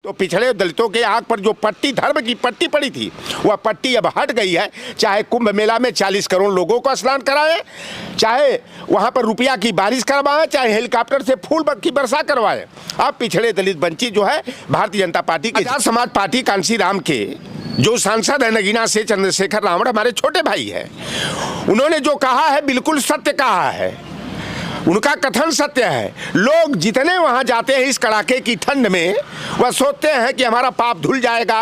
तो पिछड़े दलितों के आंख पर जो पट्टी, धर्म की पट्टी पड़ी थी, वह पट्टी अब हट गई है। चाहे कुंभ मेला में 40 करोड़ लोगों को स्नान कराएं, चाहे वहां पर रुपया की बारिश करवाएं, चाहे हेलीकॉप्टर से फूल की वर्षा करवाएं, अब पिछड़े दलित वंचित जो है भारतीय जनता पार्टी की, आजाद समाज पार्टी कांसी राम के जो सांसद है नगीना से चंद्रशेखर रावण, हमारे छोटे भाई है, उन्होंने जो कहा है बिल्कुल सत्य कहा है। उनका कथन सत्य है। लोग जितने वहां जाते हैं इस कड़ाके की ठंड में, वह सोचते हैं कि हमारा पाप धुल जाएगा।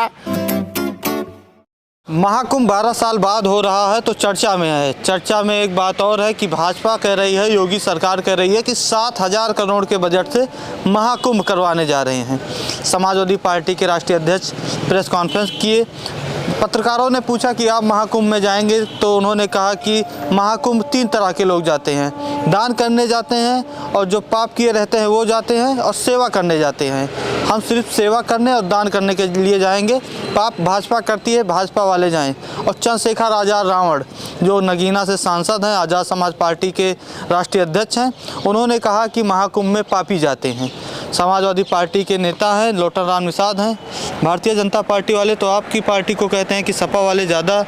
महाकुंभ 12 साल बाद हो रहा है तो चर्चा में है। चर्चा में एक बात और है कि भाजपा कह रही है, योगी सरकार कह रही है कि 7,000 करोड़ के बजट से महाकुंभ करवाने जा रहे हैं। समाजवादी पार्टी के राष्ट्रीय अध्यक्ष प्रेस कॉन्फ्रेंस किए। पत्रकारों ने पूछा कि आप महाकुंभ में जाएंगे, तो उन्होंने कहा कि महाकुंभ 3 तरह के लोग जाते हैं, दान करने जाते हैं, और जो पाप किए रहते हैं वो जाते हैं, और सेवा करने जाते हैं। हम सिर्फ सेवा करने और दान करने के लिए जाएंगे। पाप भाजपा करती है, भाजपा वाले जाएं। और चंद्रशेखर आजाद रावण जो नगीना से सांसद हैं, आज़ाद समाज पार्टी के राष्ट्रीय अध्यक्ष हैं, उन्होंने कहा कि महाकुंभ में पापी जाते हैं। समाजवादी पार्टी के नेता हैं लोटन राम निषाद हैं। भारतीय जनता पार्टी वाले तो आपकी पार्टी को कहते हैं कि सपा वाले ज़्यादा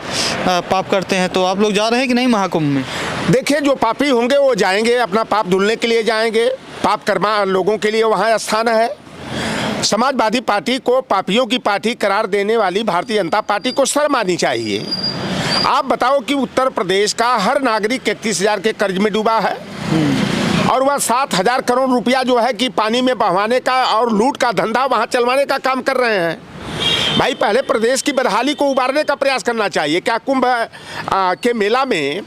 पाप करते हैं, तो आप लोग जा रहे हैं कि नहीं महाकुंभ में? देखिए, जो पापी होंगे वो जाएंगे, अपना पाप धुलने के लिए जाएंगे। पाप कर्मा लोगों के लिए वहाँ स्थान है। समाजवादी पार्टी को पापियों की पार्टी करार देने वाली भारतीय जनता पार्टी को शर्म आनी चाहिए। आप बताओ कि उत्तर प्रदेश का हर नागरिक 31,000 के कर्ज में डूबा है, और वह 7,000 करोड़ रुपया जो है कि पानी में बहाने का और लूट का धंधा वहाँ चलवाने का काम कर रहे हैं। भाई, पहले प्रदेश की बदहाली को उबारने का प्रयास करना चाहिए। क्या कुंभ के मेला में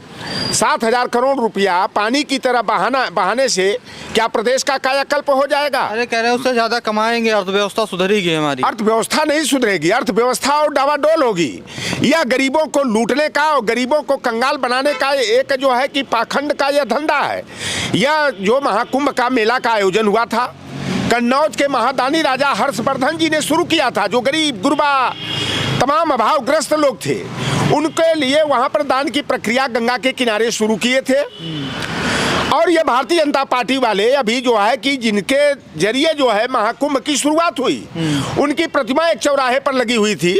7,000 करोड़ रुपया पानी की तरह बहाने से क्या प्रदेश का कायाकल्प हो जाएगा? अरे कह रहे हैं उससे ज़्यादा कमाएंगे, अर्थव्यवस्था सुधरेगी हमारी। अर्थव्यवस्था नहीं सुधरेगी, अर्थव्यवस्था और डावाडोल होगी। यह गरीबों को लूटने का और गरीबों को कंगाल बनाने का एक जो है कि पाखंड का यह धंधा है। यह जो महाकुंभ का मेला का आयोजन हुआ था, कन्नौज के महादानी राजा हर्षवर्धन जी ने शुरू किया था। जो गरीब गुरबा तमाम अभावग्रस्त लोग थे, उनके लिए वहां पर दान की प्रक्रिया गंगा के किनारे शुरू किए थे। और ये भारतीय जनता पार्टी वाले अभी जो है कि जिनके जरिए जो है महाकुंभ की शुरुआत हुई, उनकी प्रतिमा एक चौराहे पर लगी हुई थी।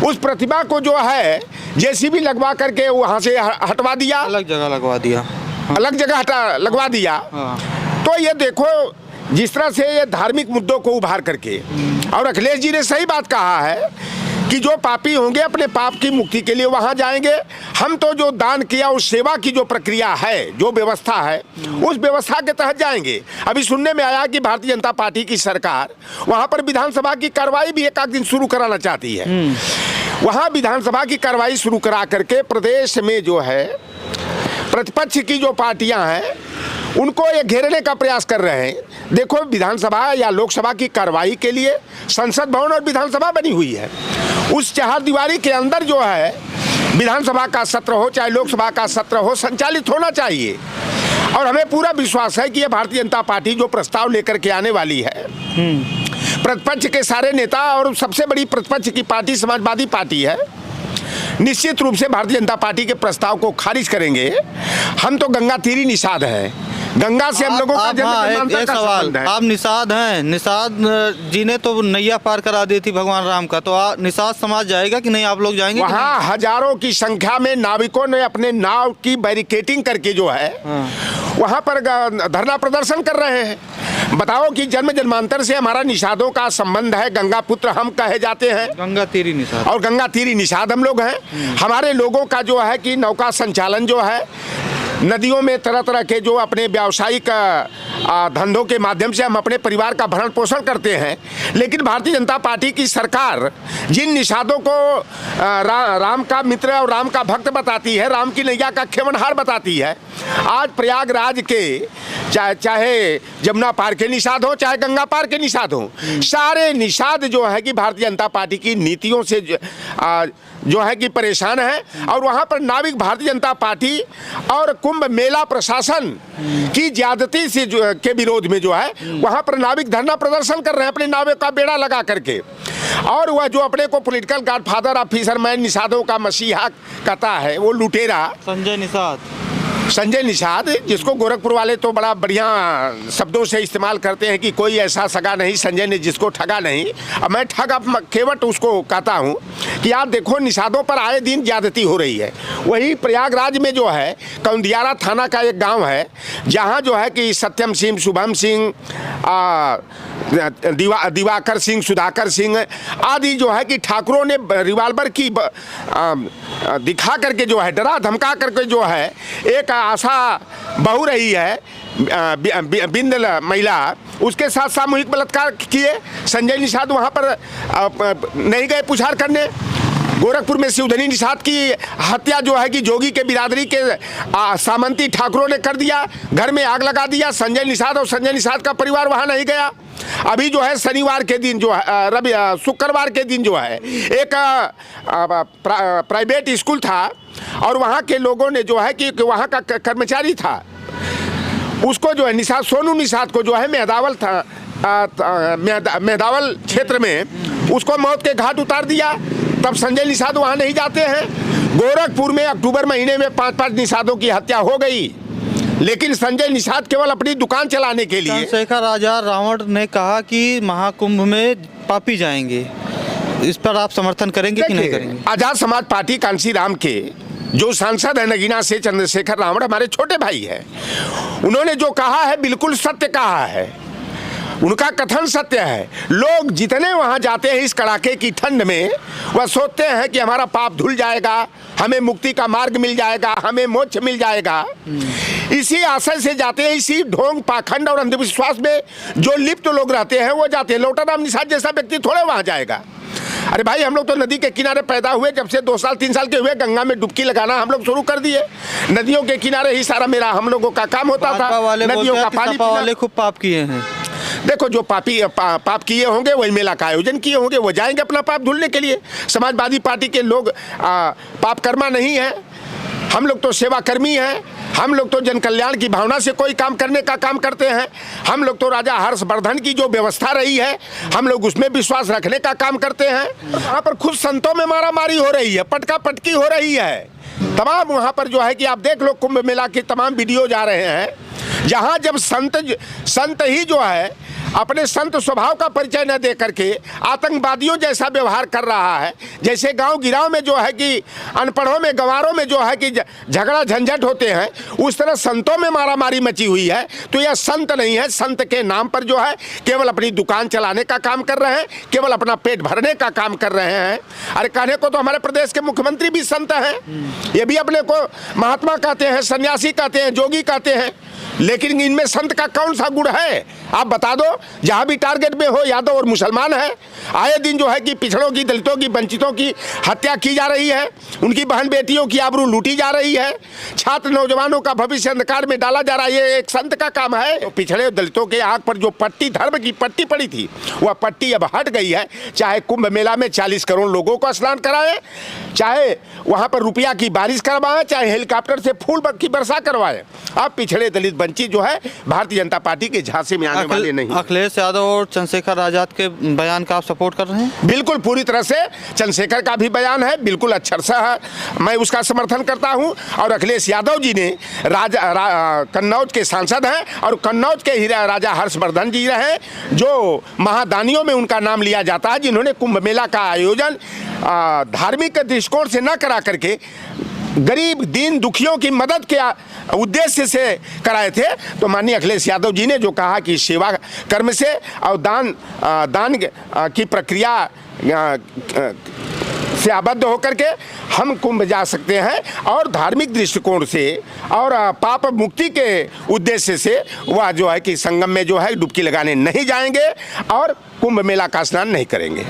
उस प्रतिमा को जो है जेसीबी लगवा करके वहां से हटवा दिया, अलग जगह लगवा दिया, अलग जगह लगवा दिया। तो ये देखो जिस तरह से ये धार्मिक मुद्दों को उभार करके, और अखिलेश जी ने सही बात कहा है कि जो पापी होंगे अपने पाप की मुक्ति के लिए वहां जाएंगे। हम तो जो दान किया उस सेवा की जो प्रक्रिया है, जो व्यवस्था है, उस व्यवस्था के तहत जाएंगे। अभी सुनने में आया कि भारतीय जनता पार्टी की सरकार वहां पर विधानसभा की कार्रवाई भी एक दिन शुरू कराना चाहती है। वहां विधानसभा की कार्रवाई शुरू करा करके प्रदेश में जो है प्रतिपक्ष की जो पार्टियां हैं उनको ये घेरने का प्रयास कर रहे हैं। देखो, विधानसभा या लोकसभा की कार्रवाई के लिए संसद भवन और विधानसभा बनी हुई है। उस चहारदीवारी के अंदर जो है विधानसभा का सत्र हो चाहे लोकसभा का सत्र हो, संचालित होना चाहिए। और हमें पूरा विश्वास है कि ये भारतीय जनता पार्टी जो प्रस्ताव लेकर के आने वाली है, प्रतिपक्ष के सारे नेता, और सबसे बड़ी प्रतिपक्ष की पार्टी समाजवादी पार्टी है, निश्चित रूप से भारतीय जनता पार्टी के प्रस्ताव को खारिज करेंगे। हम तो गंगा तीरी निषाद हैं, गंगा से हम लोगों का एक सवाल, आप निषाद हैं, निषाद जी ने तो नैया पार करा दी थी भगवान राम का, तो निषाद समाज जाएगा कि नहीं? आप लोग जाएंगे? वहाँ हजारों की संख्या में नाविकों ने अपने नाव की बैरिकेटिंग करके जो है वहाँ पर धरना प्रदर्शन कर रहे हैं। बताओ कि जन्म जन्मांतर से हमारा निषादों का संबंध है, गंगा पुत्र हम कहे जाते हैं, गंगा तीरी निषाद, और गंगा तीरी निषाद हम लोग हैं। हमारे लोगों का जो है कि नौका संचालन जो है, नदियों में तरह तरह के जो अपने व्यावसायिक धंधों के माध्यम से हम अपने परिवार का भरण पोषण करते हैं। लेकिन भारतीय जनता पार्टी की सरकार जिन निषादों को राम का मित्र और राम का भक्त बताती है, राम की नैया का खेवनहार बताती है, आज प्रयागराज के चाहे जमुना पार के निषाद हो चाहे गंगा पार के निषाद हो, सारे निषाद जो है कि भारतीय जनता पार्टी की नीतियों से जो है कि परेशान है। और वहाँ पर नाविक भारतीय जनता पार्टी और कुंभ मेला प्रशासन की ज्यादती से के विरोध में जो है वहाँ पर नाविक धरना प्रदर्शन कर रहे हैं अपने नावे का बेड़ा लगा करके। और वह जो अपने को पॉलिटिकल गॉडफादर ऑफ फिशरमैन निषादों का मसीहा कहता है, वो लुटेरा संजय निषाद, संजय निषाद, जिसको गोरखपुर वाले तो बड़ा बढ़िया शब्दों से इस्तेमाल करते हैं कि कोई ऐसा सगा नहीं संजय ने जिसको ठगा नहीं। अब मैं ठग अब केवट उसको कहता हूँ कि आप देखो निषादों पर आए दिन ज्यादती हो रही है। वही प्रयागराज में जो है कौंदियारा थाना का एक गांव है, जहां जो है कि सत्यम सिंह, शुभम सिंह, दिवाकर सिंह, सुधाकर सिंह आदि जो है कि ठाकुरों ने रिवाल्वर की दिखा करके जो है डरा धमका करके जो है एक आशा बहू रही है बिंदल महिला, उसके साथ सामूहिक बलात्कार किए। संजय निषाद वहाँ पर नहीं गए पुछाड़ करने। गोरखपुर में शिवधनी निषाद की हत्या जो है कि जोगी के बिरादरी के सामंती ठाकुरों ने कर दिया, घर में आग लगा दिया। संजय निषाद और संजय निषाद का परिवार वहाँ नहीं गया। अभी जो है शनिवार के दिन जो है शुक्रवार के दिन जो है एक प्राइवेट स्कूल था और वहाँ के लोगों ने जो है कि वहाँ का कर्मचारी था, उसको जो है निषाद, सोनू निषाद को जो है मेहदावल था मेहदावल क्षेत्र में उसको मौत के घाट उतार दिया। तब संजय निषाद वहाँ नहीं जाते हैं। गोरखपुर में अक्टूबर महीने में 5-5 निषादों की हत्या हो गई, लेकिन संजय निषाद केवल अपनी दुकान चलाने के लिए। चंद्रशेखर आजाद रावण ने कहा कि महाकुंभ में पापी जाएंगे, इस पर आप समर्थन करेंगे कि नहीं करेंगे? आजाद समाज पार्टी कांसीराम के जो सांसद है नगीना से चंद्रशेखर रावण हमारे छोटे भाई है, उन्होंने जो कहा है बिल्कुल सत्य कहा है। उनका कथन सत्य है। लोग जितने वहाँ जाते हैं इस कड़ाके की ठंड में, वह सोचते हैं कि हमारा पाप धुल जाएगा, हमें मुक्ति का मार्ग मिल जाएगा, हमें मोक्ष मिल जाएगा। इसी आशय से जाते हैं। इसी ढोंग, पाखंड और अंधविश्वास में जो लिप्त लोग रहते हैं वो जाते हैं। लोटाराम निषाद जैसा व्यक्ति थोड़े वहाँ जाएगा। अरे भाई, हम लोग तो नदी के किनारे पैदा हुए, जब से 2 साल 3 साल के हुए गंगा में डुबकी लगाना हम लोग शुरू कर दिए। नदियों के किनारे ही सारा मेरा हम लोगों का काम होता था। नदियों का पानी वाले खूब पाप किए हैं। देखो, जो पाप किए होंगे वही मेला का आयोजन किए होंगे, वो जाएंगे अपना पाप धुलने के लिए। समाजवादी पार्टी के लोग पाप कर्मा नहीं है, हम लोग तो सेवा कर्मी हैं। हम लोग तो जन कल्याण की भावना से कोई काम करने का काम करते हैं। हम लोग तो राजा हर्षवर्धन की जो व्यवस्था रही है हम लोग उसमें विश्वास रखने का काम करते हैं। वहाँ पर खुद संतों में मारामारी हो रही है, पटका पटकी हो रही है तमाम। वहाँ पर जो है कि आप देख लो, कुंभ मेला के तमाम वीडियो जा रहे हैं, जहाँ जब संत ही जो है अपने संत स्वभाव का परिचय न दे करके आतंकवादियों जैसा व्यवहार कर रहा है। जैसे गांव गिराव में जो है कि अनपढ़ों में, गंवारों में जो है कि झगड़ा झंझट होते हैं, उस तरह संतों में मारामारी मची हुई है। तो यह संत नहीं है। संत के नाम पर जो है केवल अपनी दुकान चलाने का काम कर रहे हैं, केवल अपना पेट भरने का काम कर रहे हैं। अरे कहने को तो हमारे प्रदेश के मुख्यमंत्री भी संत हैं, ये भी अपने को महात्मा कहते हैं, सन्यासी कहते हैं, जोगी कहते हैं, लेकिन इनमें संत का कौन सा गुण है आप बता दो। जहाँ भी टारगेट में हो यादव और मुसलमान है। आए दिन जो है कि पिछड़ों की, दलितों की, वंचितों की हत्या की जा रही है, उनकी बहन बेटियों की आबरू लूटी जा रही है, छात्र नौजवानों का भविष्य अंधकार में डाला जा रहा है। ये एक संत का काम है। तो पिछड़े दलितों के आंख पर जो पट्टी, धर्म की पट्टी पड़ी थी, वह पट्टी अब हट गई है। चाहे कुंभ मेला में 40 करोड़ लोगों को स्नान कराएं, चाहे वहाँ पर रुपया की बारिश करवाएं, चाहे हेलीकॉप्टर से फूल की वर्षा करवाएं, अब पिछड़े दलित वंचित जो है भारतीय जनता पार्टी के झांसे में आने वाले नहीं। अखिलेश यादव और चंद्रशेखर आजाद के बयान का आप सपोर्ट कर रहे हैं? बिल्कुल, पूरी तरह से। चंद्रशेखर का भी बयान है, बिल्कुल अक्षरशः है, मैं उसका समर्थन करता हूं। और अखिलेश यादव जी ने कन्नौज के सांसद हैं और कन्नौज के ही राजा हर्षवर्धन जी रहे, जो महादानियों में उनका नाम लिया जाता है, जिन्होंने कुंभ मेला का आयोजन धार्मिक दृष्टिकोण से न करा करके गरीब दीन दुखियों की मदद के उद्देश्य से कराए थे। तो माननीय अखिलेश यादव जी ने जो कहा कि सेवा कर्म से और दान की प्रक्रिया से आबद्ध होकर के हम कुंभ जा सकते हैं, और धार्मिक दृष्टिकोण से और पाप मुक्ति के उद्देश्य से वह जो है कि संगम में जो है डुबकी लगाने नहीं जाएंगे और कुंभ मेला का स्नान नहीं करेंगे।